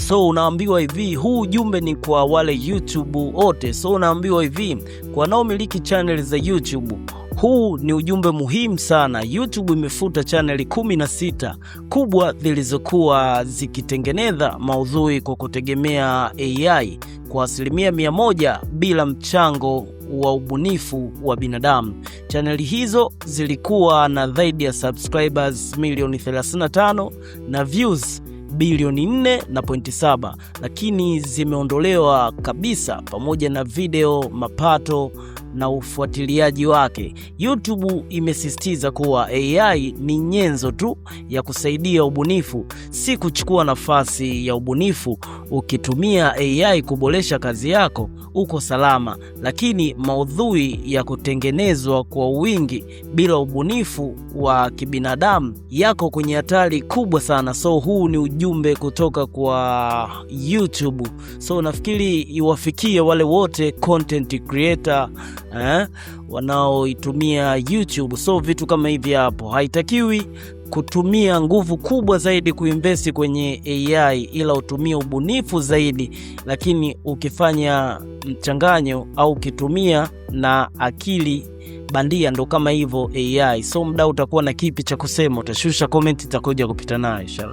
So unaambiwa hivi, huu ujumbe ni kwa wale YouTube wote. So unaambiwa hivi, kwa wanaomiliki channel za YouTube, huu ni ujumbe muhimu sana. YouTube imefuta channel 16 kubwa zilizokuwa zikitengeneza maudhui kwa kutegemea AI kwa 100% bila mchango wa ubunifu wa binadamu. Channel hizo zilikuwa na zaidi ya subscribers milioni 35 na views bilioni 4.7, lakini zimeondolewa kabisa pamoja na video, mapato na ufuatiliaji wake. YouTube imesisitiza kuwa AI ni nyenzo tu ya kusaidia ubunifu, si kuchukua nafasi ya ubunifu. Ukitumia AI kuboresha kazi yako, uko salama, lakini maudhui ya kutengenezwa kwa wingi bila ubunifu wa kibinadamu yako kwenye hatari kubwa sana. So huu ni ujumbe kutoka kwa YouTube. So nafikiri iwafikie wale wote content creator wanaoitumia YouTube. So vitu kama hivi hapo, haitakiwi kutumia nguvu kubwa zaidi kuinvest kwenye AI, ila utumie ubunifu zaidi. Lakini ukifanya mchanganyo au ukitumia na akili bandia, ndo kama hivyo AI. So mdau, utakuwa na kipi cha kusema? Utashusha comment, itakuja kupita nayo inshallah.